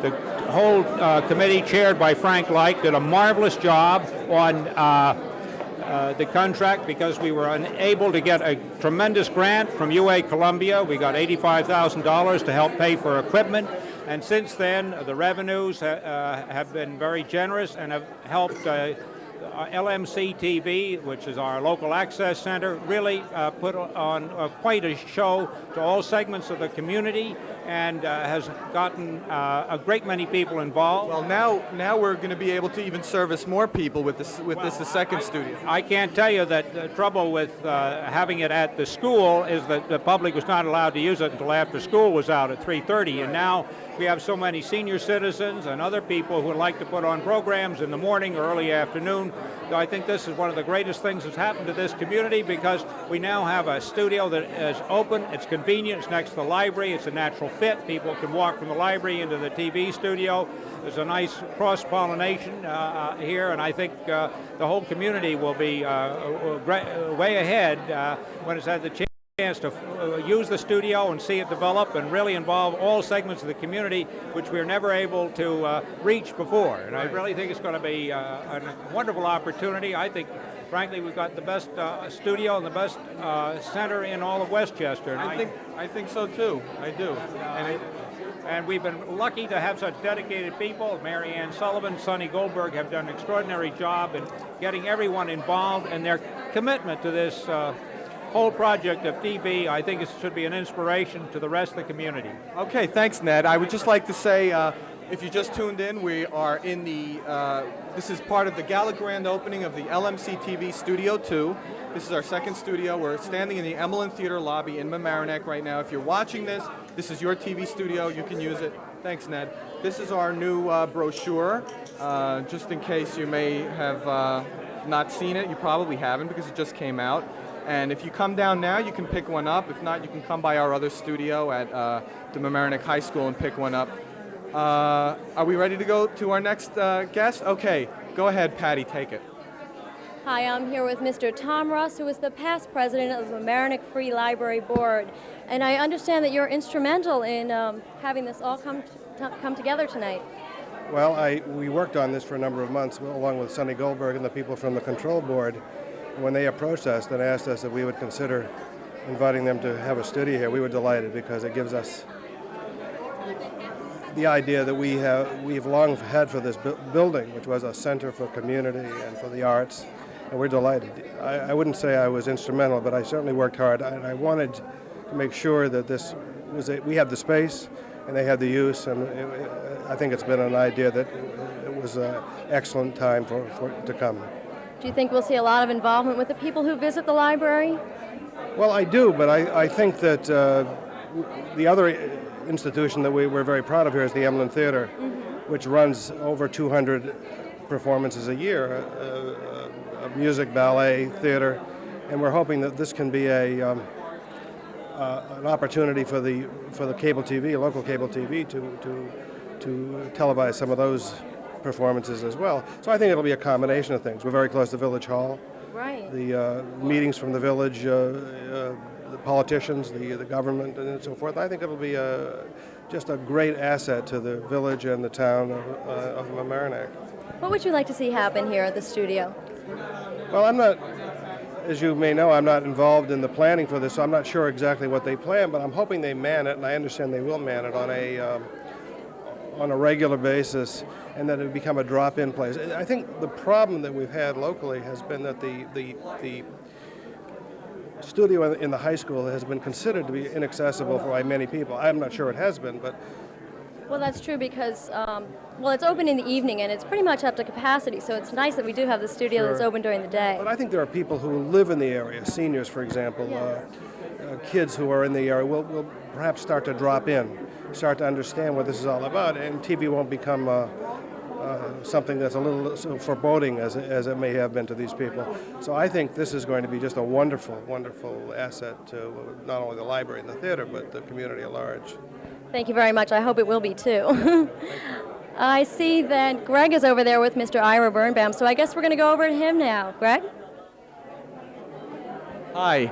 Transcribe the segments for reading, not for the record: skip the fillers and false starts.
The whole committee, chaired by Frank Leik, did a marvelous job on the contract because we were unable to get a tremendous grant from UA Columbia. We got $85,000 to help pay for equipment, and since then the revenues have been very generous and have helped LMC-TV, which is our local access center, really put on quite a show to all segments of the community, and has gotten a great many people involved. Well, now we're going to be able to even service more people with this the second studio. I can't tell you that the trouble with having it at the school is that the public was not allowed to use it until after school was out at 3:30, and now we have so many senior citizens and other people who would like to put on programs in the morning or early afternoon. I think this is one of the greatest things that's happened to this community, because we now have a studio that is open, it's convenient, it's next to the library, it's a natural fit. People can walk from the library into the TV studio. There's a nice cross-pollination here, and I think the whole community will be way ahead when it's had the chance to use the studio and see it develop and really involve all segments of the community, which we were never able to reach before. And I really think it's going to be a wonderful opportunity. I think, frankly, we've got the best studio and the best center in all of Westchester. And I think so too. I do. And we've been lucky to have such dedicated people. Mary Ann Sullivan, Sonny Goldberg have done an extraordinary job in getting everyone involved, and their commitment to this whole project of TV, I think it should be an inspiration to the rest of the community. Okay, thanks, Ned. I would just like to say, if you just tuned in, we are in the, this is part of the gala grand opening of the LMC-TV Studio 2. This is our second studio. We're standing in the Emlyn Theater lobby in Mamaroneck right now. If you're watching this, this is your TV studio. You can use it. Thanks, Ned. This is our new brochure. Just in case you may have not seen it, you probably haven't because it just came out. And if you come down now, you can pick one up. If not, you can come by our other studio at the Mamaroneck High School and pick one up. Are we ready to go to our next guest? Okay, go ahead, Patty, take it. Hi, I'm here with Mr. Tom Russ, who is the past president of the Mamaroneck Free Library Board. And I understand that you're instrumental in having this all come together tonight. Well, we worked on this for a number of months, along with Sonny Goldberg and the people from the control board. When they approached us and asked us if we would consider inviting them to have a studio here, we were delighted, because it gives us the idea that we've long had for this building, which was a center for community and for the arts, and we're delighted. I wouldn't say I was instrumental, but I certainly worked hard, and I wanted to make sure that this was we had the space and they had the use, and I think it's been an idea that it was an excellent time for to come. Do you think we'll see a lot of involvement with the people who visit the library? Well, I do, but I think that the other institution that we're very proud of here is the Emlyn Theater, which runs over 200 performances a year, a music, ballet, theater, and we're hoping that this can be an opportunity for the cable TV, local cable TV, to televise some of those performances as well. So I think it'll be a combination of things. We're very close to Village Hall. Right. The meetings from the village, the politicians, the government, and so forth. I think it'll be just a great asset to the village and the town of Mamaroneck. What would you like to see happen here at the studio? Well, I'm not, as you may know, I'm not involved in the planning for this, so I'm not sure exactly what they plan, but I'm hoping they man it, and I understand they will man it on a regular basis, and that it would become a drop-in place. I think the problem that we've had locally has been that the studio in the high school has been considered to be inaccessible by many people. I'm not sure it has been, but... Well, that's true because, well, it's open in the evening and it's pretty much up to capacity, so it's nice that we do have the studio that's open during the day. But I think there are people who live in the area, seniors, for example, kids who are in the area will perhaps start to drop in, start to understand what this is all about, and TV won't become something that's a little so foreboding as it may have been to these people. So I think this is going to be just a wonderful, wonderful asset to not only the library and the theater, but the community at large. Thank you very much. I hope it will be too. I see that Greg is over there with Mr. Ira Birnbaum, so I guess we're going to go over to him now. Greg? Hi,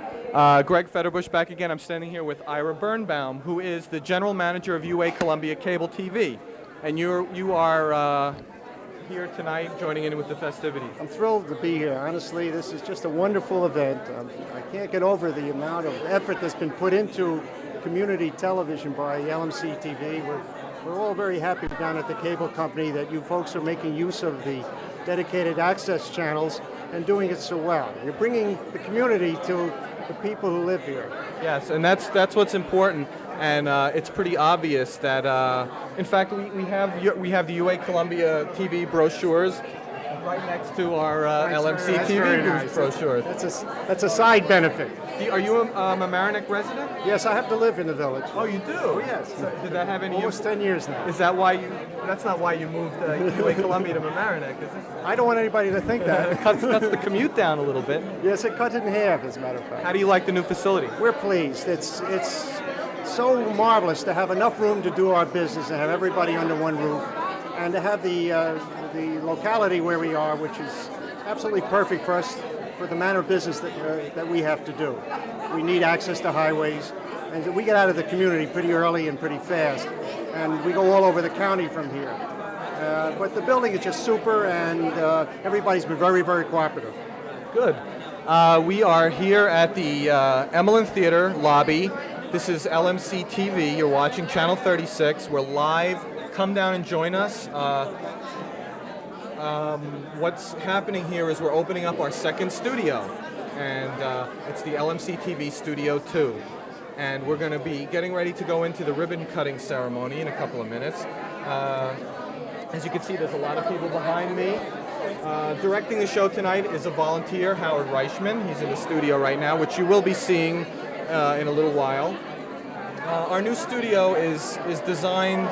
Greg Federbush back again. I'm standing here with Ira Birnbaum, who is the general manager of UA Columbia Cable TV. and you are here tonight joining in with the festivities. I'm thrilled to be here. Honestly, this is just a wonderful event. I can't get over the amount of effort that's been put into community television by LMC-TV. We're all very happy down at the cable company that you folks are making use of the dedicated access channels and doing it so well. You're bringing the community to the people who live here. Yes, and that's what's important, and it's pretty obvious that, in fact, we have the UA Columbia TV brochures right next to our LMC-TV brochures. That's a side benefit. Are you a Mamaroneck resident? Yes, I have to live in the village. Oh, you do? Oh, yes. So, did that have any? Almost 10 years now. Is that why you? That's not why you moved UA Columbia to Mamaroneck, is it? I don't want anybody to think that. It cuts the commute down a little bit. Yes, it cut it in half, as a matter of fact. How do you like the new facility? We're pleased. It's so marvelous to have enough room to do our business and have everybody under one roof, and to have the locality where we are, which is absolutely perfect for us, for the manner of business that we have to do. We need access to highways, and we get out of the community pretty early and pretty fast, and we go all over the county from here. But the building is just super, and everybody's been very, very cooperative. Good. We are here at the Emmelyn Theater lobby. This is LMC TV. You're watching Channel 36. We're live. Come down and join us. What's happening here is we're opening up our second studio, and it's the LMC TV Studio 2. And we're going to be getting ready to go into the ribbon cutting ceremony in a couple of minutes. As you can see, there's a lot of people behind me. Directing the show tonight is a volunteer, Howard Reichman. He's in the studio right now, which you will be seeing in a little while. Our new studio is designed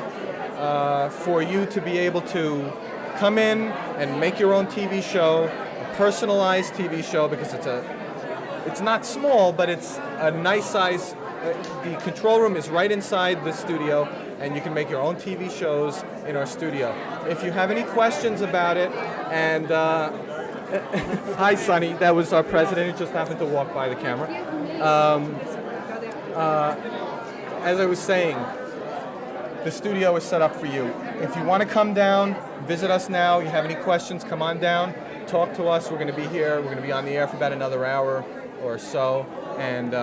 for you to be able to come in and make your own TV show, a personalized TV show, because it's not small, but it's a nice size. The control room is right inside the studio, and you can make your own TV shows in our studio. If you have any questions about it, and hi, Sonny, that was our president who just happened to walk by the camera. As I was saying, the studio is set up for you. If you want to come down, visit us now. You have any questions, come on down, talk to us. We're going to be here. We're going to be on the air for about another hour or so, and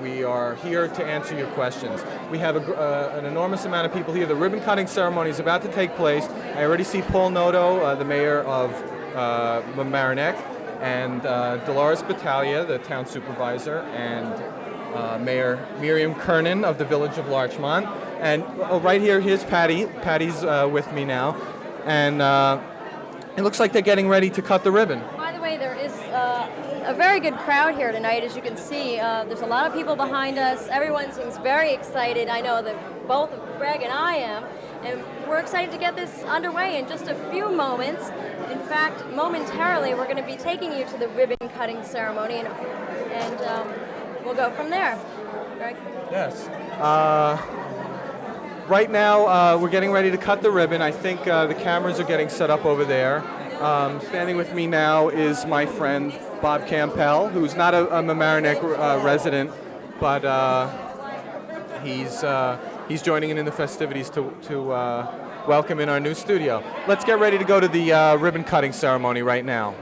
we are here to answer your questions. We have an enormous amount of people here. The ribbon cutting ceremony is about to take place. I already see Paul Noto, the mayor of Mamaroneck, and Dolores Battaglia, the town supervisor, and Mayor Miriam Kernan of the village of Larchmont. And right here, here's Patty. Patty's with me now. And it looks like they're getting ready to cut the ribbon. By the way, there is a very good crowd here tonight, as you can see. There's a lot of people behind us. Everyone seems very excited. I know that both Greg and I am. And we're excited to get this underway in just a few moments. In fact, momentarily, we're going to be taking you to the ribbon cutting ceremony, and we'll go from there. Greg? Yes. Right now, we're getting ready to cut the ribbon. I think the cameras are getting set up over there. Standing with me now is my friend Bob Campbell, who's not a Mamaroneck resident, but he's joining in the festivities to welcome in our new studio. Let's get ready to go to the ribbon cutting ceremony right now.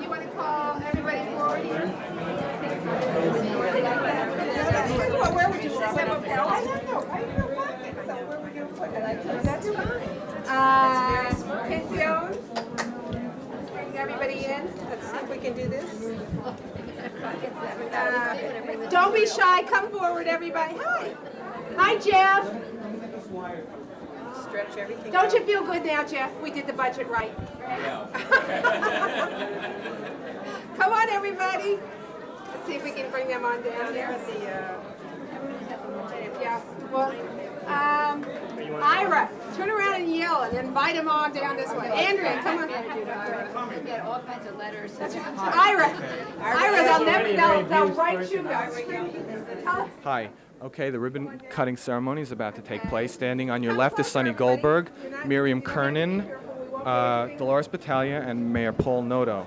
You want to call everybody forward here? Where would you sit? I don't know. I don't know pocket, so where would you put it? That's fine. Pension. Bring everybody in. Let's see if we can do this. Don't be shy. Come forward, everybody. Hi. Hi, Jeff. Stretch everything. Don't you feel good now, Jeff? We did the budget right. Come on, everybody. Let's see if we can bring them on down here. Yeah. Well, Ira, turn around and yell and invite them on down this way. Andrea, come on. Get all kinds of letters. Ira, they'll write you. Hi. Okay, the ribbon cutting ceremony is about to take place. Standing on your left is Sonny Goldberg, Miriam Kernan, Dolores Battaglia, and Mayor Paul Noto.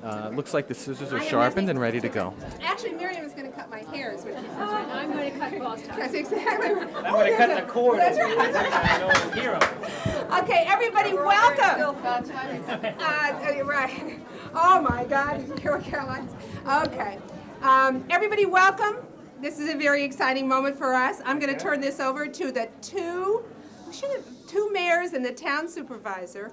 Looks like the scissors are sharpened and ready to go. Actually, Miriam is going to cut my hair, is what she said. I'm going to cut both. That's exactly right. I'm going to cut the cord. That's right. I don't hear 'em. Okay, everybody, welcome. Right. Oh my God, Caroline's. Okay. Everybody, welcome. This is a very exciting moment for us. I'm going to turn this over to the two mayors and the town supervisor,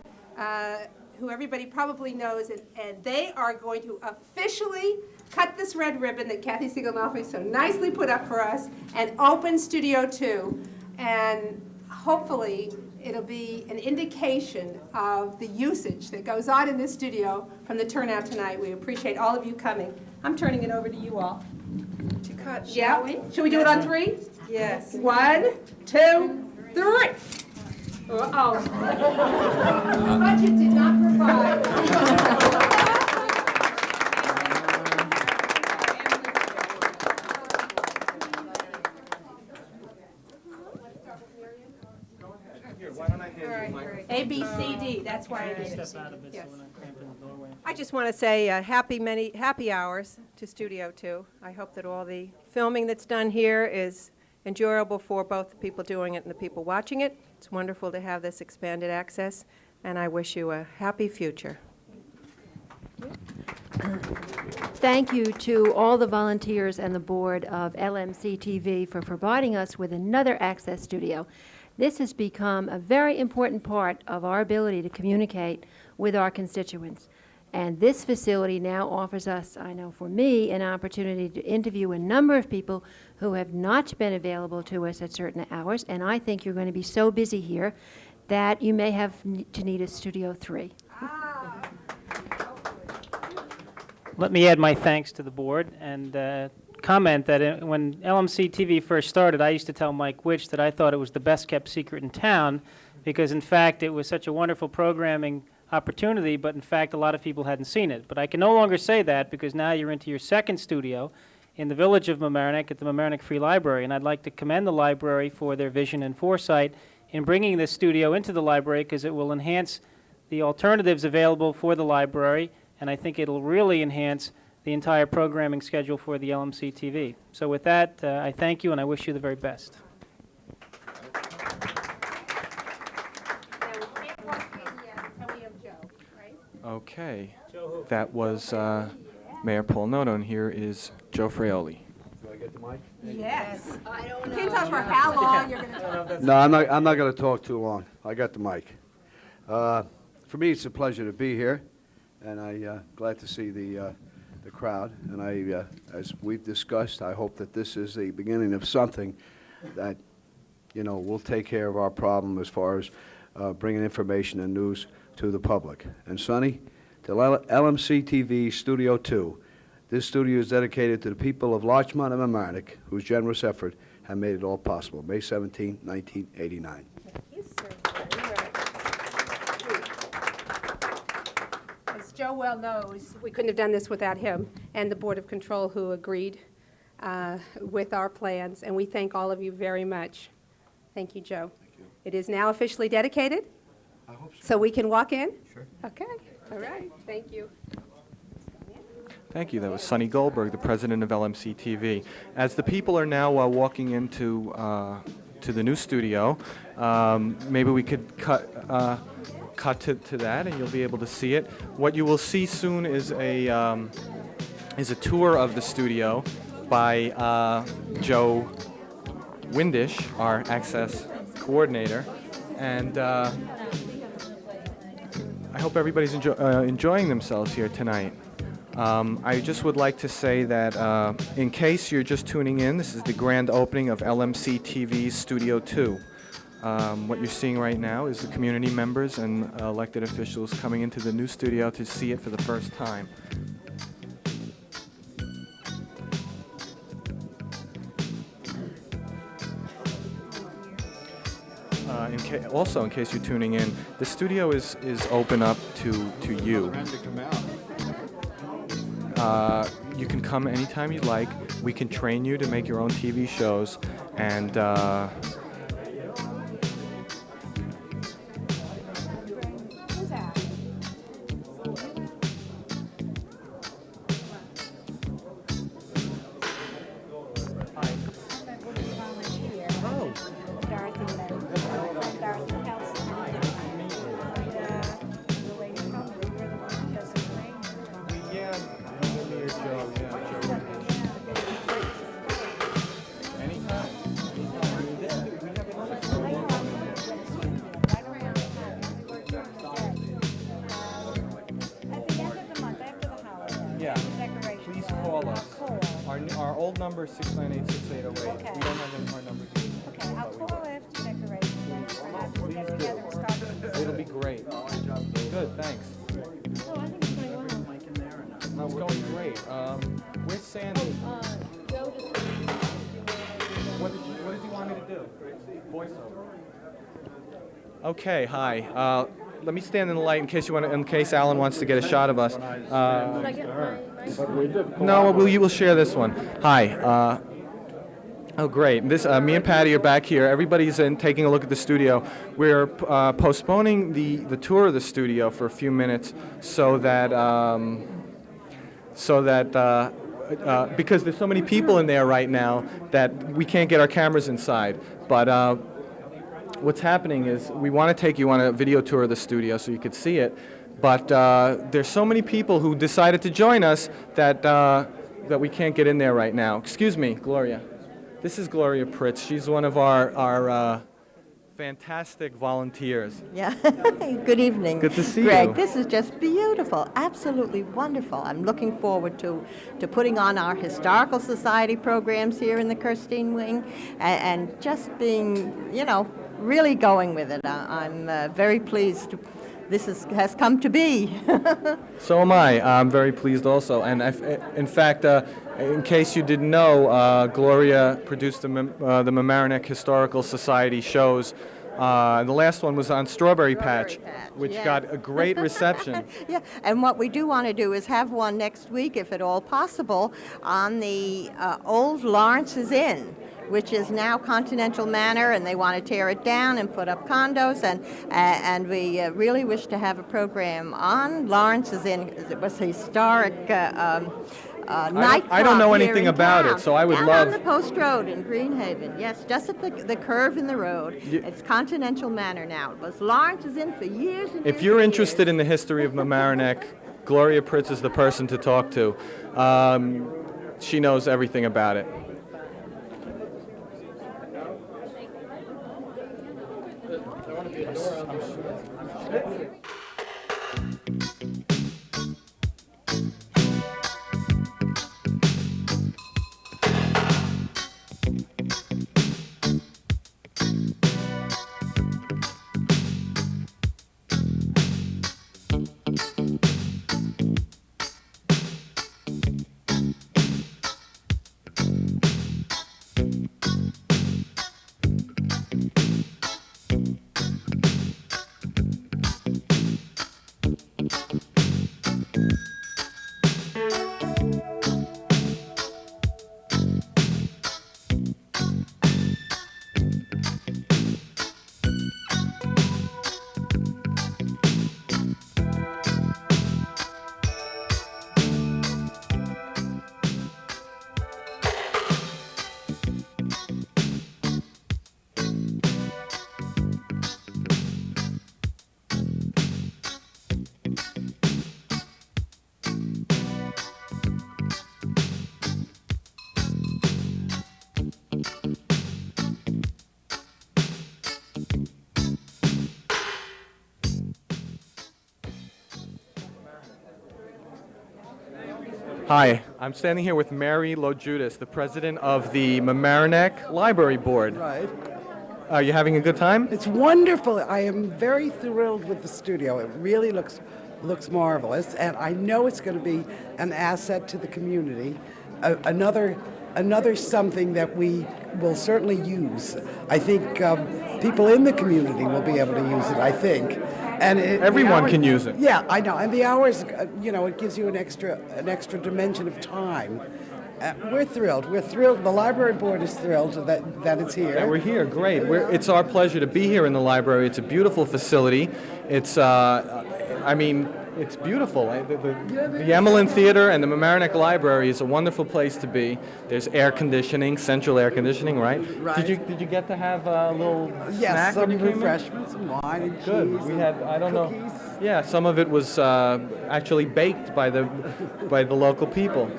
who everybody probably knows, and they are going to officially cut this red ribbon that Kathy Siegel-Malfi so nicely put up for us and open Studio 2. And hopefully it'll be an indication of the usage that goes on in this studio from the turnout tonight. We appreciate all of you coming. I'm turning it over to you all. To cut, Yeah? shall we? Should we do it on 3? Yes. 1, 2, 3. Uh-oh. Budget did not provide. A, B, C, D, that's why it is. Yes. I just want to say happy hours to Studio 2. I hope that all the filming that's done here is enjoyable for both the people doing it and the people watching it. It's wonderful to have this expanded access, and I wish you a happy future. Thank you to all the volunteers and the board of LMC-TV for providing us with another access studio. This has become a very important part of our ability to communicate with our constituents. And this facility now offers us, I know for me, an opportunity to interview a number of people who have not been available to us at certain hours. And I think you're going to be so busy here that you may have to need a Studio 3. Let me add my thanks to the board and comment that when LMC-TV first started, I used to tell Mike Witch that I thought it was the best kept secret in town because, in fact, it was such a wonderful programming opportunity, but in fact, a lot of people hadn't seen it. But I can no longer say that because now you're into your second studio in the village of Mamaroneck at the Mamaroneck Free Library, and I'd like to commend the library for their vision and foresight in bringing this studio into the library because it will enhance the alternatives available for the library, and I think it'll really enhance the entire programming schedule for the LMC-TV. So with that, I thank you and I wish you the very best. Okay, that was Mayor Paul Noto, and here is Joe Fraioli. Do I get the mic? Yes. I don't know. Depends on for how long you're going to talk. No, I'm not going to talk too long. I got the mic. For me, it's a pleasure to be here, and I'm glad to see the crowd. And as we've discussed, I hope that this is the beginning of something that, will take care of our problem as far as bringing information and news to the public. And Sonny, to LMC-TV Studio 2, this studio is dedicated to the people of Larchmont and Mamaroneck, whose generous effort have made it all possible. May 17, 1989. Yes, sir. As Joe well knows, we couldn't have done this without him and the Board of Control who agreed with our plans, and we thank all of you very much. Thank you, Joe. Thank you. It is now officially dedicated, I hope so. so we can walk in? Sure. Okay, all right, thank you. Thank you. That was Sonny Goldberg, the president of LMC-TV. As the people are now walking into to the new studio, maybe we could cut to that, and you'll be able to see it. What you will see soon is a tour of the studio by Joe Windish, our access coordinator, and I hope everybody's enjoying themselves here tonight. I just would like to say that in case you're just tuning in, this is the grand opening of LMC-TV Studio 2. What you're seeing right now is the community members and elected officials coming into the new studio to see it for the first time. Also, in case you're tuning in, the studio is open up to you. You can come anytime you like. We can train you to make your own TV shows, and 698-6808. Okay. We don't have any more numbers. Okay, I'll call after decoration, and perhaps we'll get together and start with It'll be great. Good, thanks. Oh, I think it's going well. No, it's going great. Where's Sandy? Joe just What did you want me to do? Voiceover. Okay, hi. Let me stand in the light in case Alan wants to get a shot of us. Should I get my No, you will share this one. Hi. Oh, great. Me and Patty are back here. Everybody's taking a look at the studio. We're postponing the tour of the studio for a few minutes so that because there's so many people in there right now that we can't get our cameras inside. But what's happening is we want to take you on a video tour of the studio so you could see it. But there's so many people who decided to join us that we can't get in there right now. Excuse me, Gloria. This is Gloria Pritz. She's one of our fantastic volunteers. Yeah. Good evening. Good to see Greg, you. this is just beautiful, absolutely wonderful. I'm looking forward to putting on our Historical Society programs here in the Kirstein Wing and just being, really going with it. I'm very pleased. This has come to be. So am I. I'm very pleased also. And in fact, in case you didn't know, Gloria produced the Mamaroneck Historical Society shows. The last one was on Strawberry Patch, which yes. got a great reception. Yeah, and what we do want to do is have one next week, if at all possible, on the old Lawrence's Inn, which is now Continental Manor, and they want to tear it down and put up condos, and we really wish to have a program on Lawrence's Inn. It was a historic nightclub. I don't know here anything in about town. it, so I would Down love. on the Post Road in Greenhaven, yes, just at the curve in the road. It's Continental Manor now. It was Lawrence's Inn for years and years. If you're and interested years. in the history of Mamaroneck, Gloria Pritz is the person to talk to. She knows everything about it. Hi, I'm standing here with Mary Lojudas, the president of the Mamaroneck Library Board. Right. Are you having a good time? It's wonderful. I am very thrilled with the studio. It really looks marvelous, and I know it's going to be an asset to the community. Another something that we will certainly use. I think people in the community will be able to use it, I think. And everyone can use it. Yeah, I know. And the hours, it gives you an extra dimension of time. We're thrilled. We're thrilled. The library board is thrilled that it's here. Yeah, we're here. Great. It's our pleasure to be here in the library. It's a beautiful facility. It's, it's beautiful. The Emmelyn Theater and the Mamaroneck Library is a wonderful place to be. There's air conditioning, central air conditioning, right? Right. Did you get to have a little snack some when you came in? refreshments and wine and Good. cheese. We had, I don't cookies. know. Yeah, some of it was actually baked by the local people.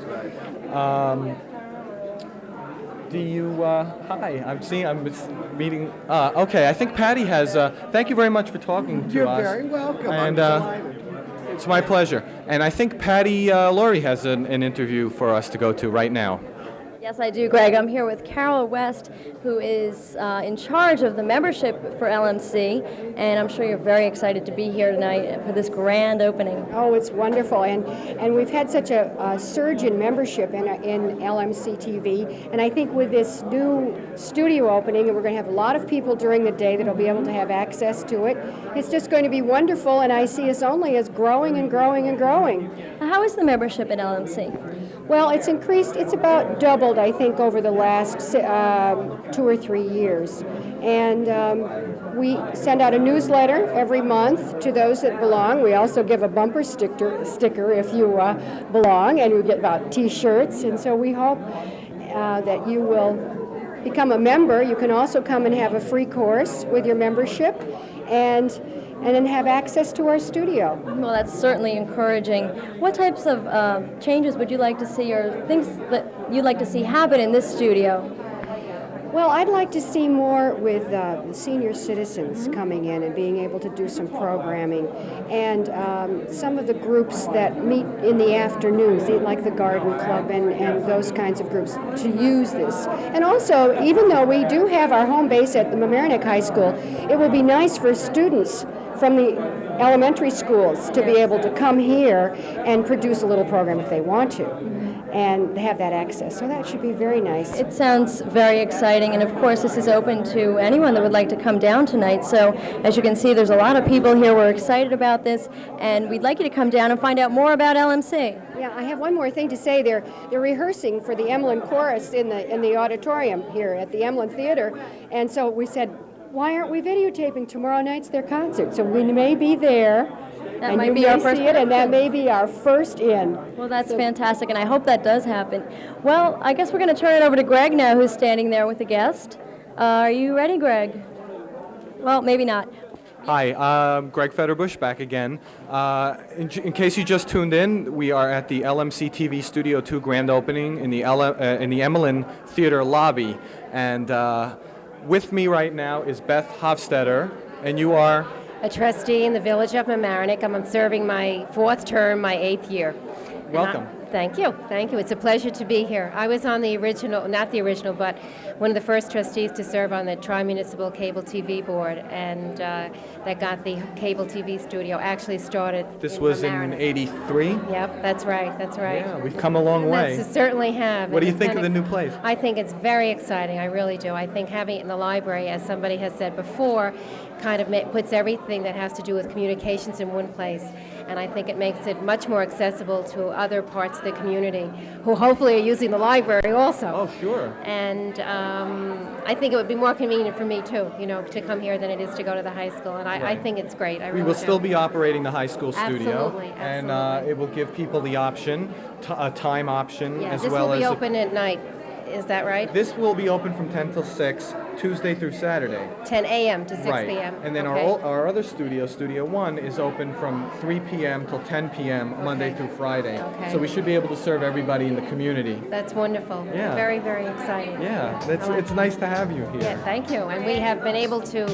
Do you, hi, I'm meeting, okay, I think Patty has, thank you very much for talking to us. You're very welcome. And I'm delighted. it's my pleasure. And I think Patty Laurie has an interview for us to go to right now. Yes, I do, Greg. I'm here with Carol West, who is in charge of the membership for LMC, and I'm sure you're very excited to be here tonight for this grand opening. Oh, it's wonderful, and we've had such a surge in membership in LMC-TV, and I think with this new studio opening, and we're going to have a lot of people during the day that will be able to have access to it, it's just going to be wonderful, and I see us only as growing and growing and growing. How is the membership at LMC? Well, it's increased, it's about doubled, I think, over the last 2 or 3 years. And we send out a newsletter every month to those that belong. We also give a bumper sticker if you belong, and we get about T-shirts. And so we hope that you will become a member. You can also come and have a free course with your membership, and then have access to our studio. Well, that's certainly encouraging. What types of changes would you like to see, or things that you'd like to see happen in this studio? Well, I'd like to see more with the senior citizens coming in and being able to do some programming, and some of the groups that meet in the afternoons, like the Garden Club and those kinds of groups, to use this. And also, even though we do have our home base at the Mamaroneck High School, it would be nice for students from the elementary schools to be able to come here and produce a little program if they want to, and have that access. So that should be very nice. It sounds very exciting, and of course this is open to anyone that would like to come down tonight. So as you can see, there's a lot of people here. We're excited about this, and we'd like you to come down and find out more about LMC. Yeah, I have one more thing to say. They're rehearsing for the Emlyn Chorus in the auditorium here at the Emlyn Theater, and so we said, why aren't we videotaping tomorrow night's their concert? So we may be there. That might be our first and that may be our first in. Well, that's fantastic, and I hope that does happen. Well, I guess we're going to turn it over to Greg now, who's standing there with the guest. Are you ready, Greg? Well, maybe not. Hi, I'm Greg Federbush back again. In case you just tuned in, we are at the LMC-TV Studio 2 grand opening in the Emlyn Theater lobby. And with me right now is Beth Hofstetter, and you are? A trustee in the Village of Mamaroneck. I'm serving my 4th term, my 8th year. Welcome. Thank you. Thank you. It's a pleasure to be here. I was on the original, not the original, but one of the first trustees to serve on the Tri-Municipal Cable TV Board, and that got the cable TV studio actually started. This was in '83? Yep, that's right. That's right. Yeah, we've come a long way. Yes, certainly have. What do you think of the new place? I think it's very exciting. I really do. I think having it in the library, as somebody has said before, kind of puts everything that has to do with communications in one place. And I think it makes it much more accessible to other parts of the community who hopefully are using the library also. Oh, sure. And I think it would be more convenient for me too, to come here than it is to go to the high school. And I think it's great. I really We will do. still be operating the high school studio. Absolutely. And it will give people the option, a time option, as this well will as... be open at night. Is that right? This will be open from 10 till 6, Tuesday through Saturday. 10 a.m. to 6 Right. p.m. And then Okay. our other studio, Studio 1, is open from 3 p.m. till 10 p.m. Monday through Friday. Okay. So we should be able to serve everybody in the community. That's wonderful. Yeah. Very, very exciting. Yeah, I like it's nice to have you here. Yeah, thank you. And we have been able to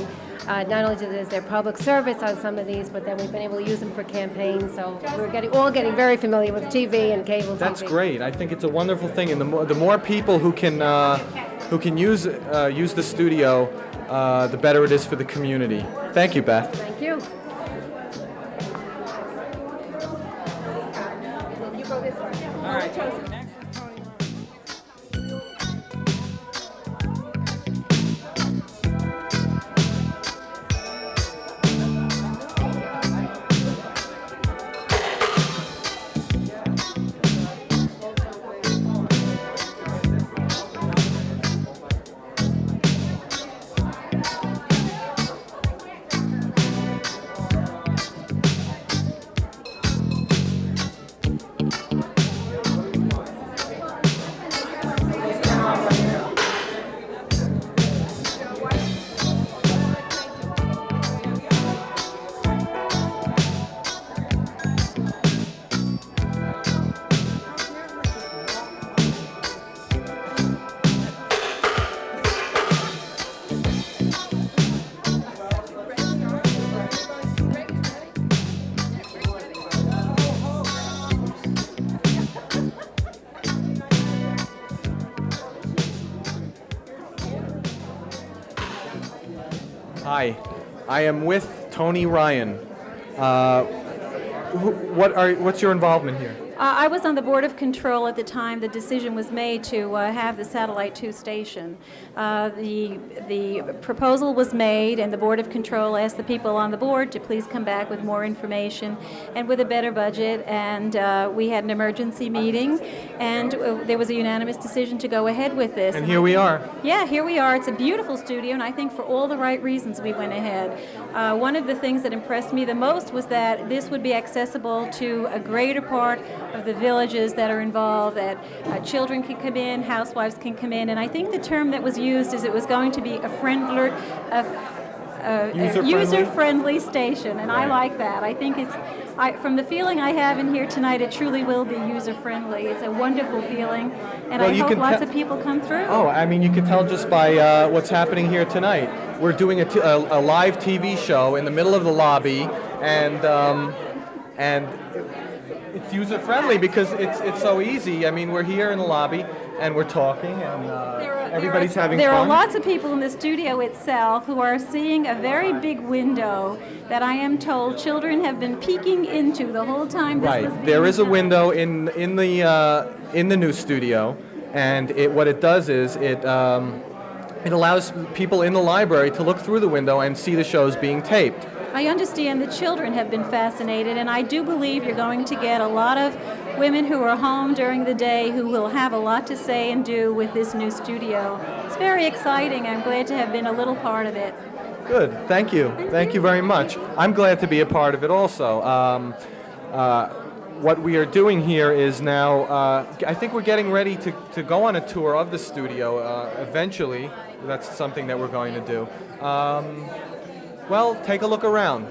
not only do their public service on some of these, but then we've been able to use them for campaigns. So we're all getting very familiar with TV and cable TV. That's great. I think it's a wonderful thing, and the more people who can use the studio, the better it is for the community. Thank you, Beth. Thank you. You go this way. All right. Hi, I am with Tony Ryan. What's your involvement here? I was on the Board of Control at the time the decision was made to have the Satellite 2 station. The proposal was made, and the Board of Control asked the people on the board to please come back with more information and with a better budget, and we had an emergency meeting, and there was a unanimous decision to go ahead with this. And here we are. Yeah, here we are. It's a beautiful studio, and I think for all the right reasons we went ahead. One of the things that impressed me the most was that this would be accessible to a greater part of the villages that are involved, that children can come in, housewives can come in, and I think the term that was used is it was going to be a friendlier, user-friendly station, and I like that. I think from the feeling I have in here tonight, it truly will be user-friendly. It's a wonderful feeling, and I hope lots of people come through. Oh, I mean, you can tell just by what's happening here tonight. We're doing a live TV show in the middle of the lobby, and it's user-friendly because it's so easy. I mean, we're here in the lobby, and we're talking, and everybody's having fun. There are lots of people in the studio itself who are seeing a very big window that I am told children have been peeking into the whole time this was being There is a done. window in the new studio, and what it does is it allows people in the library to look through the window and see the shows being taped. I understand the children have been fascinated, and I do believe you're going to get a lot of women who are home during the day who will have a lot to say and do with this new studio. It's very exciting. I'm glad to have been a little part of it. Good, thank you. Thank you very much. I'm glad to be a part of it also. What we are doing here is now, I think we're getting ready to go on a tour of the studio eventually. That's something that we're going to do. Well, take a look around.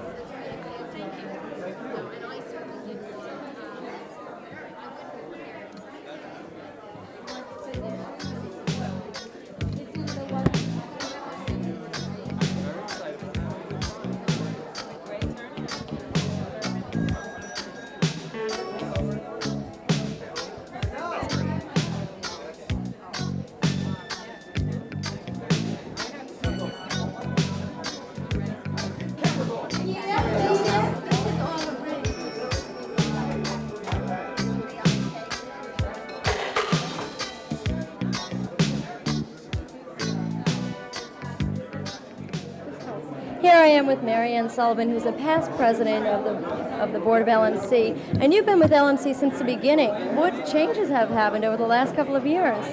Here I am with Marianne Sullivan, who's a past president of the board of LMC, and you've been with LMC since the beginning. What changes have happened over the last couple of years?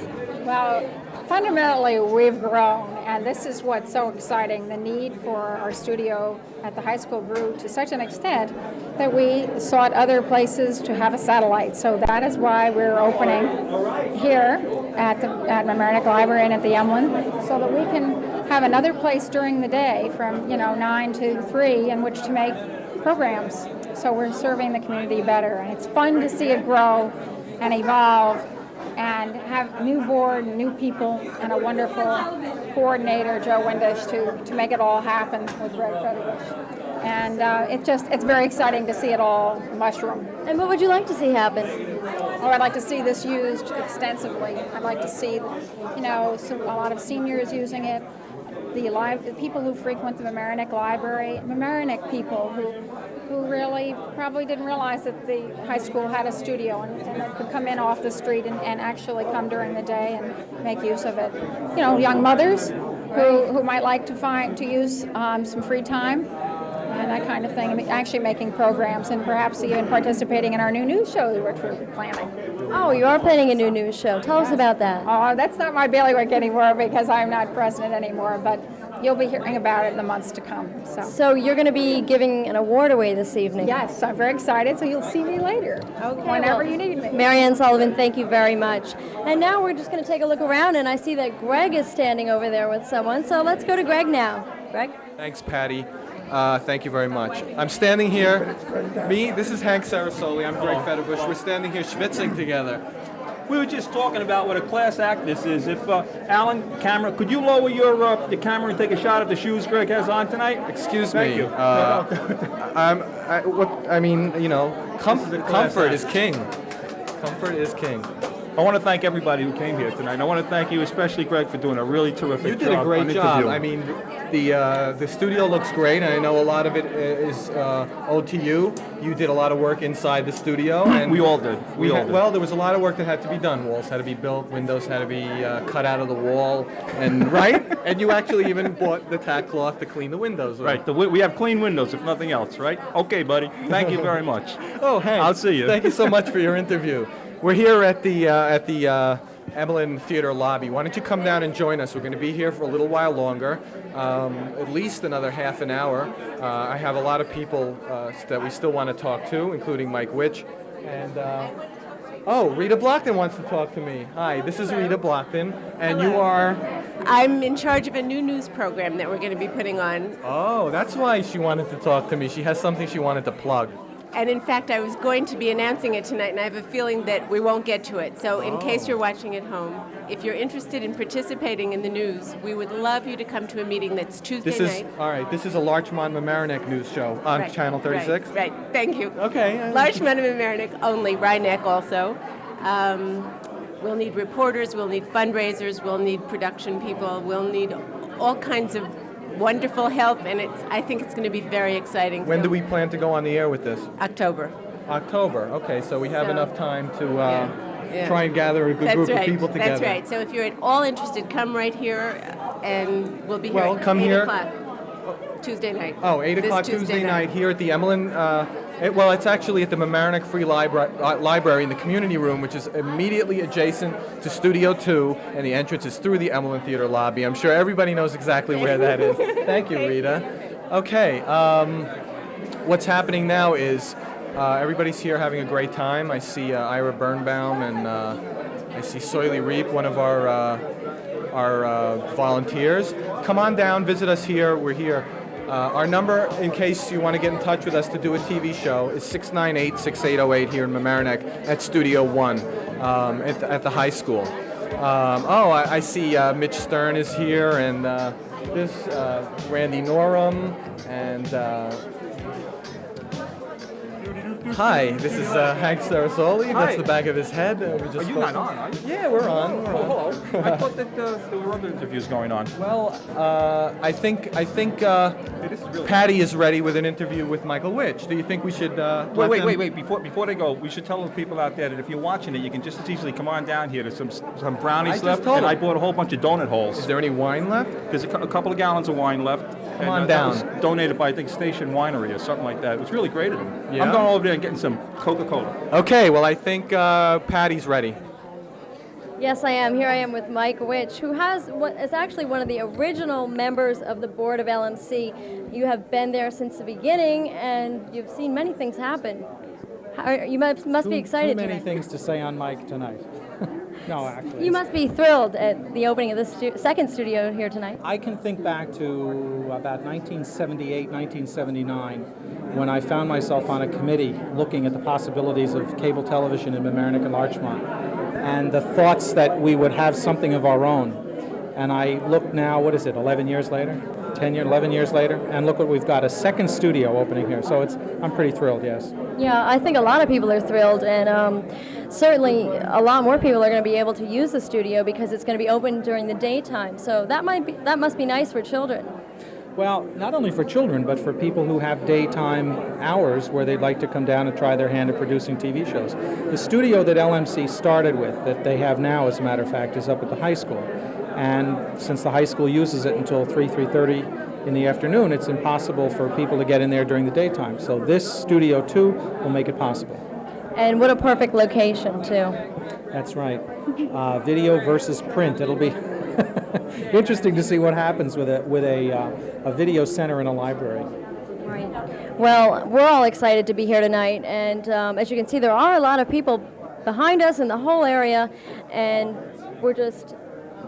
Well, fundamentally, we've grown, and this is what's so exciting. The need for our studio at the high school grew to such an extent that we sought other places to have a satellite. So that is why we're opening here at Mamaroneck Library and at the Emlyn, so that we can have another place during the day from 9 to 3 in which to make programs. So we're serving the community better, and it's fun to see it grow and evolve and have new board, new people, and a wonderful coordinator, Joe Windish, to make it all happen with Greg Federich. And it's very exciting to see it all mushroom. And what would you like to see happen? Oh, I'd like to see this used extensively. I'd like to see, a lot of seniors using it. The people who frequent the Mamaroneck Library, Mamaroneck people who really probably didn't realize that the high school had a studio and could come in off the street and actually come during the day and make use of it. Young mothers who might like to use some free time and that kind of thing, and actually making programs and perhaps even participating in our new news show which we're planning. Oh, you are planning a new news show. Tell us about that. Oh, that's not my bailiwick anymore because I'm not president anymore, but you'll be hearing about it in the months to come. So you're going to be giving an award away this evening? Yes, I'm very excited, so you'll see me later, whenever you need me. Marianne Sullivan, thank you very much. And now we're just going to take a look around, and I see that Greg is standing over there with someone, so let's go to Greg now. Greg? Thanks, Patty. Thank you very much. I'm standing here. This is Hank Sarasoli. I'm Greg Federbush. We're standing here schwitzing together. We were just talking about what a class act this is. If Alan, camera, could you lower the camera and take a shot at the shoes Greg has on tonight? Excuse Thank me. you. Comfort is king. Comfort is king. I want to thank everybody who came here tonight. I want to thank you, especially Greg, for doing a really terrific You job. did a great on job. interviewing. I mean, the studio looks great, and I know a lot of it is owed to you. You did a lot of work inside the studio, and We all did. We all did. Well, there was a lot of work that had to be done. Walls had to be built, windows had to be cut out of the wall, and right. And you actually even bought the tack cloth to clean the windows. Right. We have clean windows, if nothing else, right? Okay, buddy. Thank you very much. Oh, Hank. I'll see you. Thank you so much for your interview. We're here at the Emlyn Theater lobby. Why don't you come down and join us? We're going to be here for a little while longer, at least another half an hour. I have a lot of people that we still want to talk to, including Mike Witch. And, oh, Rita Blockton wants to talk to me. Hi, this is Rita Blockton, and you are? I'm in charge of a new news program that we're going to be putting on. Oh, that's why she wanted to talk to me. She has something she wanted to plug. And in fact, I was going to be announcing it tonight, and I have a feeling that we won't get to it. So in case you're watching at home, if you're interested in participating in the news, we would love you to come to a meeting that's Tuesday night. All right, this is a Larchmont Mamaroneck news show on Right, Channel 36. Right, thank you. Okay. Larchmont and Mamaroneck only, Rhinebeck also. We'll need reporters, we'll need fundraisers, we'll need production people, we'll need all kinds of wonderful help, and I think it's going to be very exciting. When do we plan to go on the air with this? October. October. Okay, so we have enough time to Yeah. try and gather a good group right. of people together. That's right. So if you're at all interested, come right here, and we'll be here Well, at come 8 here. o'clock Tuesday night. Oh, 8 This o'clock Tuesday night here at the Emlyn. Well, it's actually at the Mamaroneck Free Library in the community room, which is immediately adjacent to Studio 2, and the entrance is through the Emlyn Theater lobby. I'm sure everybody knows exactly where that is. Thank you, Rita. Okay, what's happening now is everybody's here having a great time. I see Ira Birnbaum, and I see Soily Reap, one of our volunteers. Come on down, visit us here. We're here. Our number, in case you want to get in touch with us to do a TV show, is 698-6808 here in Mamaroneck at Studio 1 at the high school. I see Mitch Stern is here, and this Randy Norum, and hi, this is Hank Sarasoli. That's Hi. the back of his head. We just Are you not on, are you? Yeah, we're on. Hello. I thought that there were other interviews going on. Well, I think Patty is ready with an interview with Michael Witch. Do you think we should? Wait. Before they go, we should tell the people out there that if you're watching it, you can just as easily come on down here. There's some brownies I left, just told and him. I bought a whole bunch of donut holes. Is there any wine left? There's a couple of gallons of wine left. Come on that down. was donated by, I think, Station Winery or something like that. It was really great of them. Yeah? I'm going over there and getting some Coca-Cola. Okay, well, I think Patty's ready. Yes, I am. Here I am with Mike Witch, who is actually one of the original members of the board of LMC. You have been there since the beginning, and you've seen many things happen. You must be excited Too many tonight. things to say on Mike tonight. No, actually. You must be thrilled at the opening of this second studio here tonight. I can think back to about 1978, 1979, when I found myself on a committee looking at the possibilities of cable television in Mamaroneck and Larchmont, and the thoughts that we would have something of our own. And I look now, 11 years later? 11 years later, and look what we've got, a second studio opening here. So I'm pretty thrilled, yes. Yeah, I think a lot of people are thrilled, and certainly a lot more people are going to be able to use the studio because it's going to be open during the daytime. So that must be nice for children. Well, not only for children, but for people who have daytime hours where they'd like to come down and try their hand at producing TV shows. The studio that LMC started with, that they have now, as a matter of fact, is up at the high school. And since the high school uses it until 3:30 in the afternoon, it's impossible for people to get in there during the daytime. So this Studio 2 will make it possible. And what a perfect location, too. That's right. Video versus print. It'll be interesting to see what happens with a video center in a library. Right. Well, we're all excited to be here tonight, and as you can see, there are a lot of people behind us in the whole area, and we're just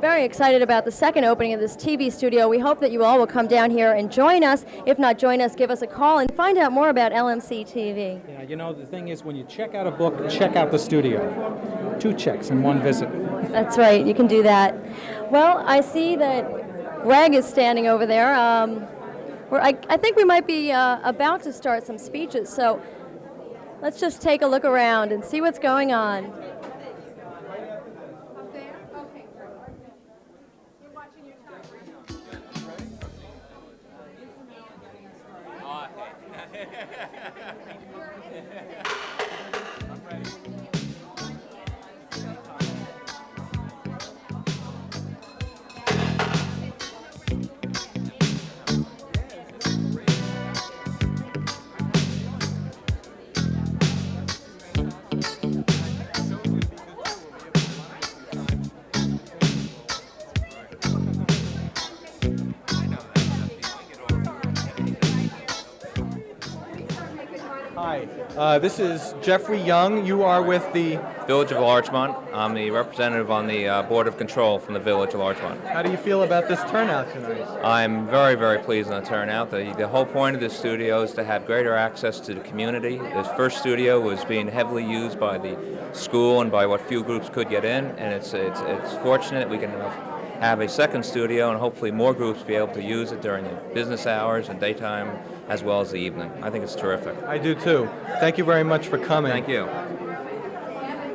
very excited about the second opening of this TV studio. We hope that you all will come down here and join us. If not join us, give us a call and find out more about LMC-TV. Yeah, you know, the thing is, when you check out a book, check out the studio. 2 checks in 1 visit. That's right, you can do that. Well, I see that Greg is standing over there. I think we might be about to start some speeches, so let's just take a look around and see what's going on. Hi, this is Jeffrey Young. You are with the Village of Larchmont. I'm the representative on the Board of Control from the Village of Larchmont. How do you feel about this turnout tonight? I'm very, very pleased on the turnout. The whole point of this studio is to have greater access to the community. This first studio was being heavily used by the school and by what few groups could get in, and it's fortunate we can have a second studio and hopefully more groups be able to use it during the business hours and daytime as well as the evening. I think it's terrific. I do too. Thank you very much for coming. Thank you.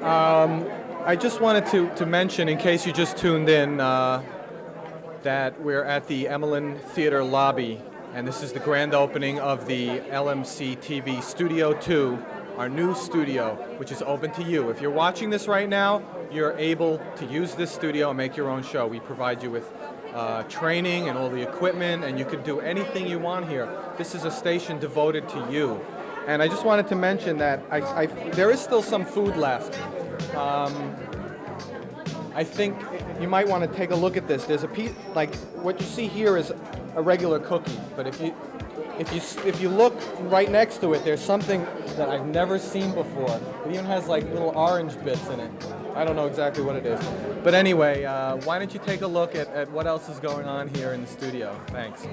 I just wanted to mention, in case you just tuned in, that we're at the Emmeline Theater lobby, and this is the grand opening of the LMC-TV Studio 2, our new studio, which is open to you. If you're watching this right now, you're able to use this studio and make your own show. We provide you with training and all the equipment, and you can do anything you want here. This is a station devoted to you. And I just wanted to mention that there is still some food left. I think you might want to take a look at this. There's a piece, like what you see here is a regular cookie, but if you look right next to it, there's something that I've never seen before. It even has like little orange bits in it. I don't know exactly what it is. But anyway, why don't you take a look at what else is going on here in the studio? Thanks.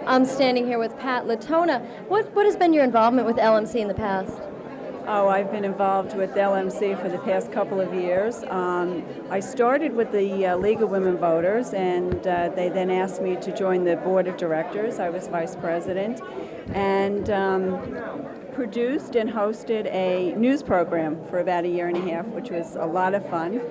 I'm standing here with Pat Latona. What has been your involvement with LMC in the past? Oh, I've been involved with LMC for the past couple of years. I started with the League of Women Voters, and they then asked me to join the board of directors. I was vice president, and produced and hosted a news program for about a year and a half, which was a lot of fun,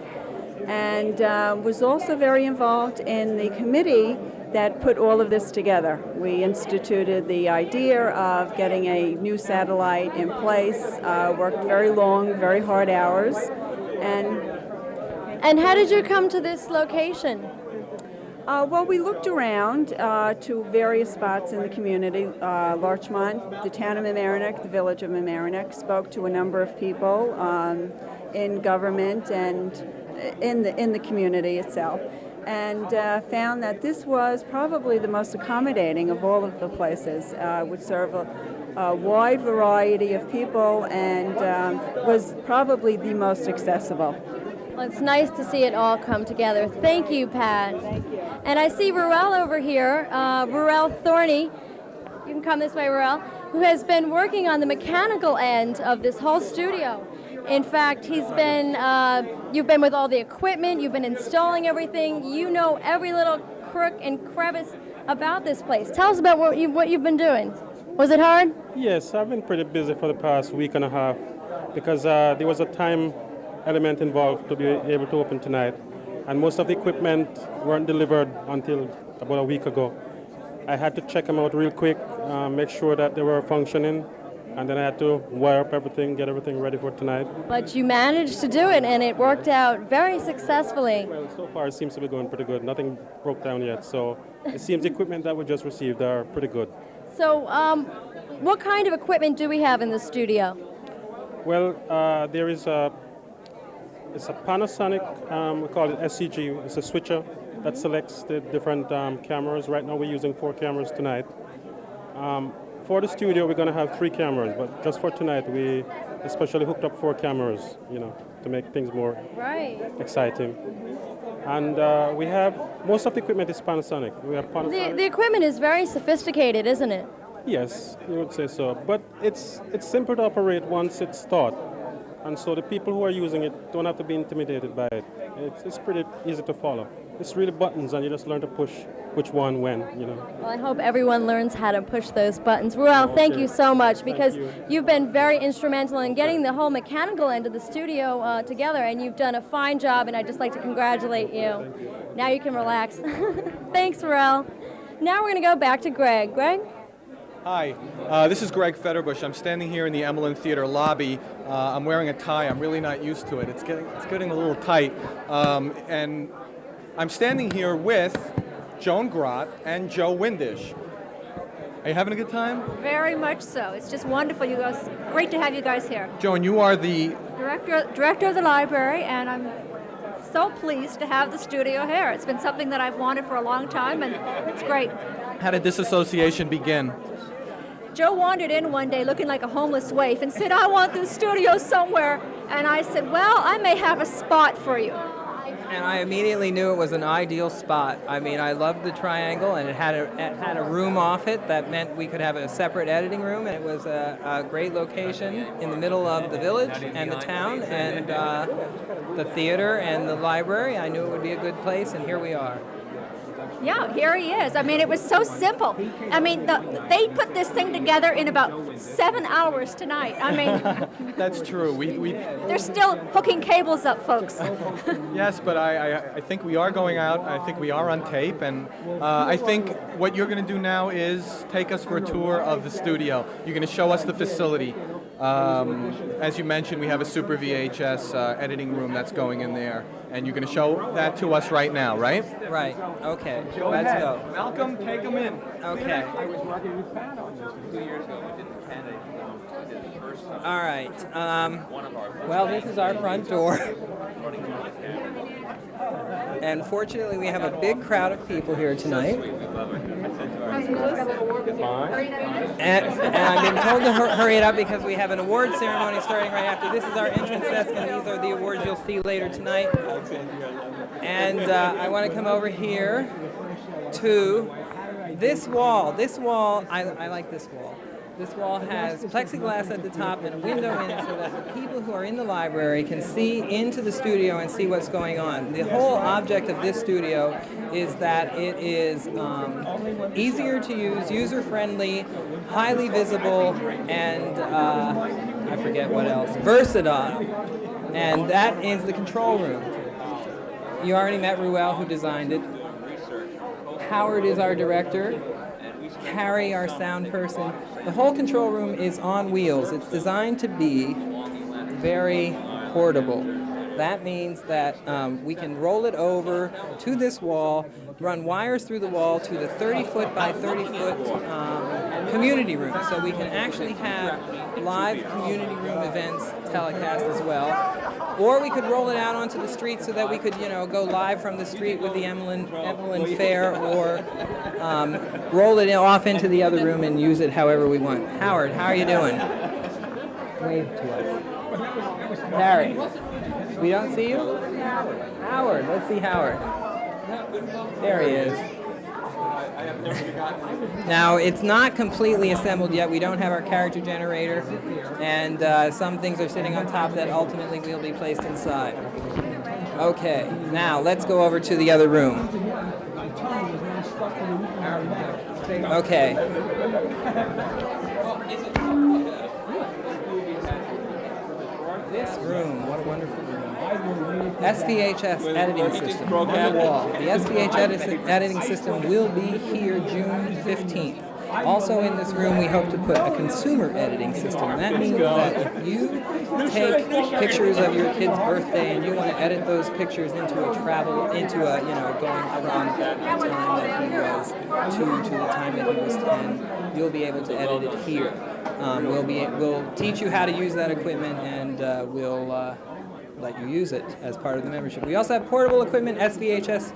and was also very involved in the committee that put all of this together. We instituted the idea of getting a new satellite in place, worked very long, very hard hours, And how did you come to this location? Well, we looked around to various spots in the community, Larchmont, the town of Mamaroneck, the village of Mamaroneck, spoke to a number of people in government and in the community itself, and found that this was probably the most accommodating of all of the places, would serve a wide variety of people, and was probably the most accessible. Well, it's nice to see it all come together. Thank you, Pat. Thank you. And I see Ruel over here, Ruel Thorney. You can come this way, Ruel, who has been working on the mechanical end of this whole studio. In fact, you've been with all the equipment, you've been installing everything, you know every little crook and crevice about this place. Tell us about what you've been doing. Was it hard? Yes, I've been pretty busy for the past week and a half because there was a time element involved to be able to open tonight. and most of the equipment weren't delivered until about a week ago. I had to check them out real quick, make sure that they were functioning, and then I had to wire up everything, get everything ready for tonight. But you managed to do it, and it worked out very successfully. Well, so far it seems to be going pretty good. Nothing broke down yet, so it seems the equipment that we just received are pretty good. So, what kind of equipment do we have in the studio? Well, there is it's a Panasonic, we call it SCG. It's a switcher that selects the different cameras. Right now we're using 4 cameras tonight. For the studio, we're going to have 3 cameras, but just for tonight, we especially hooked up 4 cameras, to make things more exciting. And we have, most of the equipment is Panasonic. We have Panasonic. The equipment is very sophisticated, isn't it? Yes, you would say so. But it's simple to operate once it's taught. And so the people who are using it don't have to be intimidated by it. It's pretty easy to follow. It's really buttons, and you just learn to push which one when, Well, I hope everyone learns how to push those buttons. Ruel, thank you so much, because you've been very instrumental in getting the whole mechanical end of the studio together, and you've done a fine job, and I'd just like to congratulate you. Now you can relax. Thanks, Ruel. Now we're going to go back to Greg. Greg? Hi, this is Greg Fetterbush. I'm standing here in the Emlyn Theater lobby. I'm wearing a tie. I'm really not used to it. It's getting a little tight. And I'm standing here with Joan Grott and Joe Windish. Are you having a good time? Very much so. It's just wonderful. You guys, great to have you guys here. Joan, you are the Director of the library, and I'm so pleased to have the studio here. It's been something that I've wanted for a long time, and it's great. How did this association begin? Joe wandered in one day looking like a homeless waif and said, I want this studio somewhere. And I said, well, I may have a spot for you. And I immediately knew it was an ideal spot. I mean, I loved the triangle, and it had a room off it that meant we could have a separate editing room, and it was a great location in the middle of the village and the town and the theater and the library. I knew it would be a good place, and here we are. Yeah, here he is. I mean, it was so simple. I mean, they put this thing together in about 7 hours tonight. I mean, that's true. They're still hooking cables up, folks. Yes, but I think we are going out. I think we are on tape, and I think what you're going to do now is take us for a tour of the studio. You're going to show us the facility. As you mentioned, we have a Super VHS editing room that's going in there, and you're going to show that to us right now, right? Right. Okay. Go Let's ahead. go. Malcolm, take them in. Okay. I was working with Pat on this 2 years ago. We did Canada. We did the first time. All right. Well, this is our front door. And fortunately, we have a big crowd of people here tonight. And I've been told to hurry it up because we have an award ceremony starting right after. This is our entrance desk, and these are the awards you'll see later tonight. And I want to come over here to this wall. This wall, I like this wall. This wall has plexiglass at the top and a window in it so that the people who are in the library can see into the studio and see what's going on. The whole object of this studio is that it is easier to use, user-friendly, highly visible, and I forget what else, versatile. And that is the control room. You already met Ruel, who designed it. Howard is our director. Harry, our sound person. The whole control room is on wheels. It's designed to be very portable. That means that we can roll it over to this wall, run wires through the wall to the 30-foot by 30-foot community room. So we can actually have live community room events telecast as well. Or we could roll it out onto the street so that we could, go live from the street with the Emlyn Fair, or roll it off into the other room and use it however we want. Howard, how are you doing? Wave to us. Harry, we don't see you? Howard, let's see Howard. There he is. Now, it's not completely assembled yet. We don't have our character generator, and some things are sitting on top that ultimately will be placed inside. Okay, now let's go over to the other room. Okay. This room, what a wonderful room. SVHS editing system on the wall. The SVH editing system will be here June 15th. Also in this room, we hope to put a consumer editing system. That means that if you take pictures of your kid's birthday and you want to edit those pictures into a going from the time that he was 2 to the time that he was 10, you'll be able to edit it here. We'll teach you how to use that equipment, and we'll let you use it as part of the membership. We also have portable equipment, SVHS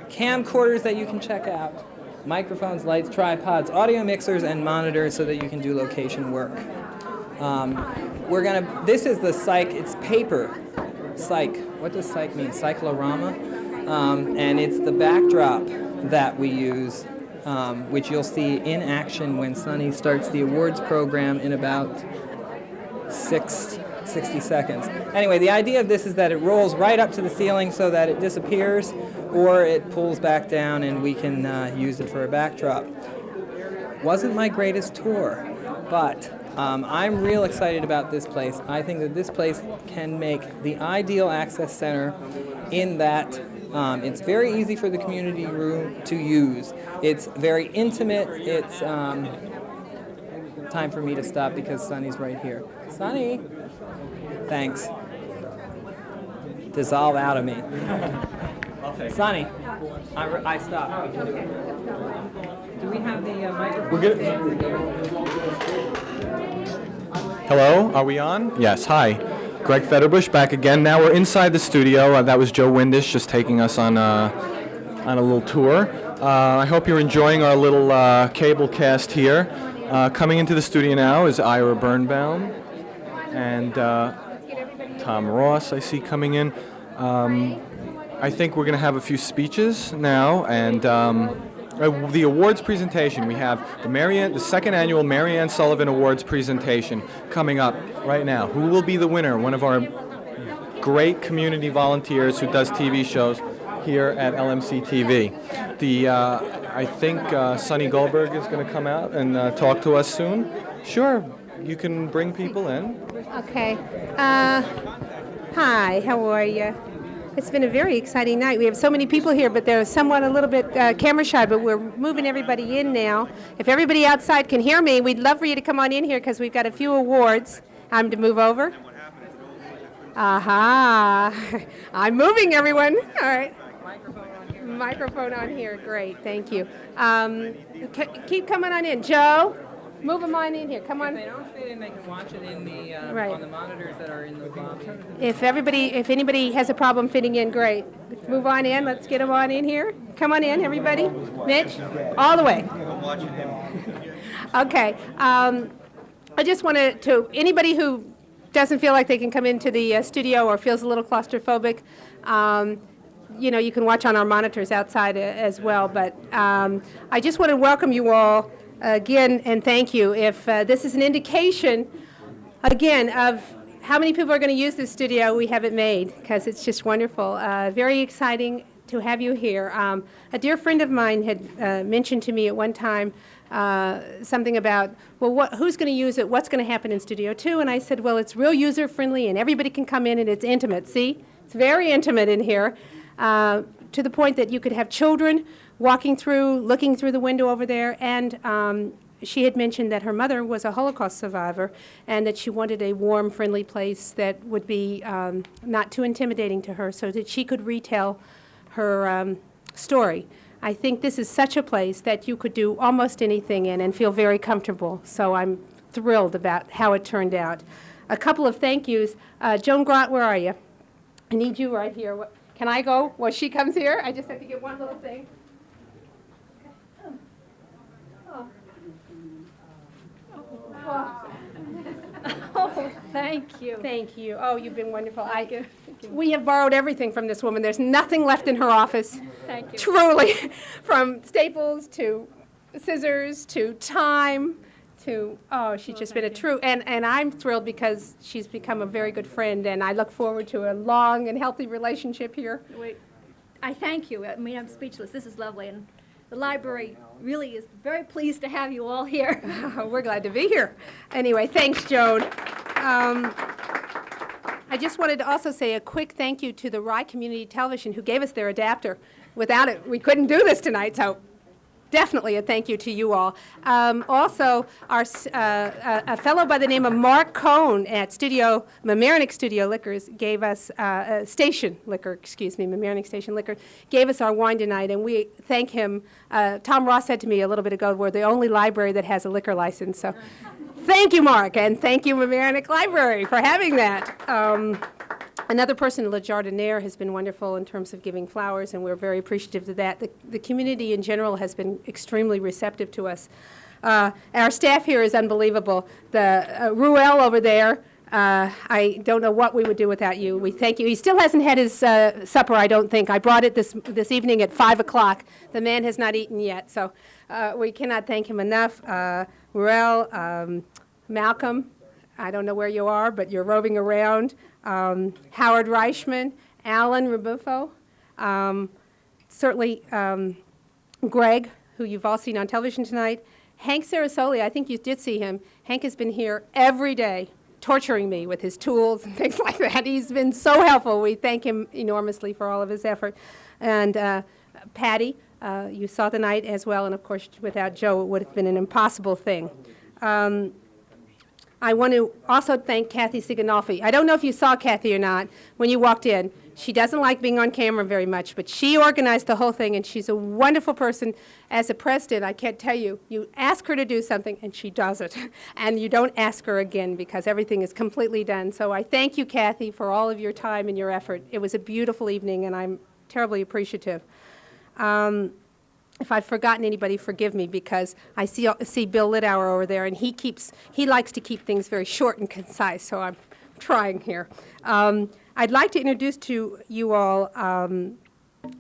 camcorders that you can check out. Microphones, lights, tripods, audio mixers, and monitors so that you can do location work. This is the Psych, it's paper. Psych, what does Psych mean? Cyclorama? And it's the backdrop that we use, which you'll see in action when Sunny starts the awards program in about 60 seconds. Anyway, the idea of this is that it rolls right up to the ceiling so that it disappears, or it pulls back down and we can use it for a backdrop. Wasn't my greatest tour, but I'm real excited about this place. I think that this place can make the ideal access center in that it's very easy for the community room to use. It's very intimate. It's time for me to stop because Sunny's right here. Sunny! Thanks. Dissolve out of me. Sonny, I stopped. Do we have the microphone? We're good. Hello, are we on? Yes, hi. Greg Federbush back again. Now we're inside the studio. That was Joe Windish just taking us on a little tour. I hope you're enjoying our little cable cast here. Coming into the studio now is Ira Birnbaum and Tom Ross, I see coming in. I think we're going to have a few speeches now, and the awards presentation. We have the second annual Mary Ann Sullivan Awards presentation coming up right now. Who will be the winner? One of our great community volunteers who does TV shows here at LMC-TV. I think Sonny Goldberg is going to come out and talk to us soon. Sure, you can bring people in. Okay. Hi, how are you? It's been a very exciting night. We have so many people here, but they're somewhat a little bit camera shy, but we're moving everybody in now. If everybody outside can hear me, we'd love for you to come on in here because we've got a few awards. I'm to move over. Aha. I'm moving, everyone. All right. Microphone on here. Great. Thank you. Keep coming on in. Joe, move them on in here. Come on. If they don't fit in, they can watch it in the on the monitors that are in the lobby. If anybody has a problem fitting in, great. Move on in. Let's get them on in here. Come on in, everybody. Mitch, all the way. Okay. I just wanted to, anybody who doesn't feel like they can come into the studio or feels a little claustrophobic, you can watch on our monitors outside as well. But I just want to welcome you all again and thank you. If this is an indication, again, of how many people are going to use this studio, we have it made because it's just wonderful. Very exciting to have you here. A dear friend of mine had mentioned to me at one time something about, well, who's going to use it? What's going to happen in Studio 2? And I said, well, it's real user-friendly and everybody can come in and it's intimate. See? It's very intimate in here. To the point that you could have children walking through, looking through the window over there, and she had mentioned that her mother was a Holocaust survivor and that she wanted a warm, friendly place that would be not too intimidating to her so that she could retell her story. I think this is such a place that you could do almost anything in and feel very comfortable, so I'm thrilled about how it turned out. A couple of thank yous. Joan Grott, where are you? I need you right here. Can I go while she comes here? I just have to get one little thing. Oh, thank you. Thank you. Oh, you've been wonderful. We have borrowed everything from this woman. There's nothing left in her office. Thank you. Truly. From staples to scissors to time to, she's just been a true, and I'm thrilled because she's become a very good friend, and I look forward to a long and healthy relationship here. I thank you. I mean, I'm speechless. This is lovely, and the library really is very pleased to have you all here. We're glad to be here. Anyway, thanks, Joan. I I just wanted to also say a quick thank you to the Rye Community Television who gave us their adapter. Without it, we couldn't do this tonight, so definitely a thank you to you all. Also, a fellow by the name of Mark Cohn at Mamaroneck Studio Liquors gave us, Mamaroneck Station Liquor, gave us our wine tonight, and we thank him. Tom Ross said to me a little bit ago, we're the only library that has a liquor license, so thank you, Mark, and thank you, Mamaroneck Library, for having that. Another person, Le Jardiniere, has been wonderful in terms of giving flowers, and we're very appreciative of that. The community in general has been extremely receptive to us. Our staff here is unbelievable. The Ruel over there, I don't know what we would do without you. We thank you. He still hasn't had his supper, I don't think. I brought it this evening at 5 o'clock. The man has not eaten yet, so we cannot thank him enough. Ruel, Malcolm, I don't know where you are, but you're roving around. Howard Reichman, Alan Rebufo, certainly Greg, who you've all seen on television tonight. Hank Sarasoli, I think you did see him. Hank has been here every day torturing me with his tools and things like that. He's been so helpful. We thank him enormously for all of his effort. And Patty, you saw tonight as well, and of course without Joe it would have been an impossible thing. I want to also thank Kathy Siganolfi. I don't know if you saw Kathy or not when you walked in. She doesn't like being on camera very much, but she organized the whole thing, and she's a wonderful person. As a president, I can't tell you, you ask her to do something, and she does it. And you don't ask her again because everything is completely done. So I thank you, Kathy, for all of your time and your effort. It was a beautiful evening, and I'm terribly appreciative. If I've forgotten anybody, forgive me, because I see Bill Lidauer over there, and he likes to keep things very short and concise, so I'm trying here. I'd like to introduce to you all a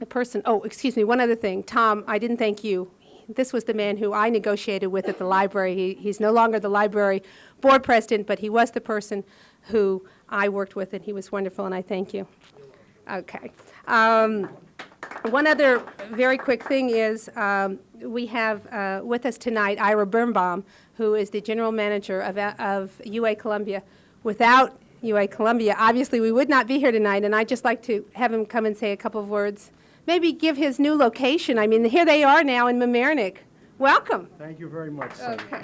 person. Oh, excuse me, one other thing. Tom, I didn't thank you. This was the man who I negotiated with at the library. He's no longer the library board president, but he was the person who I worked with, and he was wonderful, and I thank you. Okay. One other very quick thing is we have with us tonight Ira Birnbaum, who is the general manager of UA Columbia. Without UA Columbia, obviously we would not be here tonight, and I'd just like to have him come and say a couple of words. Maybe give his new location. I mean, here they are now in Mamaroneck. Welcome. Thank you very much. Okay.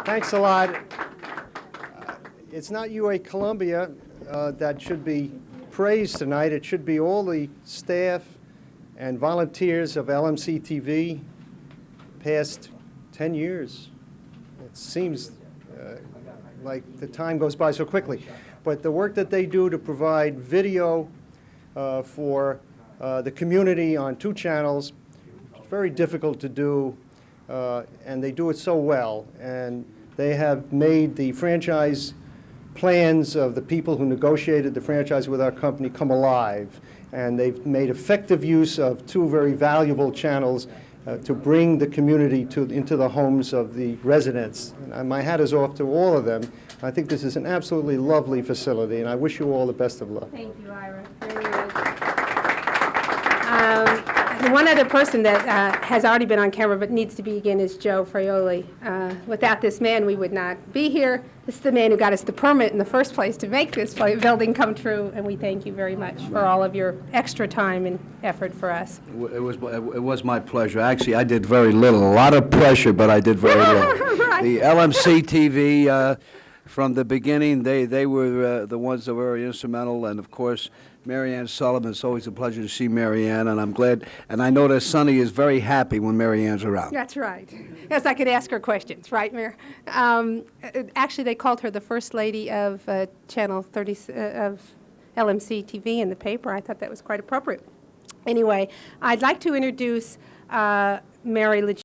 Thanks a lot. It's not UA Columbia that should be praised tonight. It should be all the staff and volunteers of LMC-TV past 10 years. It seems like the time goes by so quickly. But the work that they do to provide video for the community on 2 channels, it's very difficult to do, and they do it so well. And they have made the franchise plans of the people who negotiated the franchise with our company come alive. And they've made effective use of 2 very valuable channels to bring the community into the homes of the residents. And my hat is off to all of them. I think this is an absolutely lovely facility, and I wish you all the best of luck. Thank you, Ira. Very good. One other person that has already been on camera but needs to be again is Joe Fraioli. Without this man, we would not be here. This is the man who got us the permit in the first place to make this building come true, and we thank you very much for all of your extra time and effort for us. It was my pleasure. Actually, I did very little. A lot of pressure, but I did very little. Right. The LMC-TV, from the beginning, they were the ones that were very instrumental, and of course, Mary Ann Sullivan. It's always a pleasure to see Mary Ann, and I'm glad, and I know that Sonny is very happy when Mary Ann's around. That's right. Yes, I could ask her questions, right, Mayor? Actually, they called her the First Lady of Channel 30 of LMC-TV in the paper. I thought that was quite appropriate. Anyway, I'd like to introduce Mary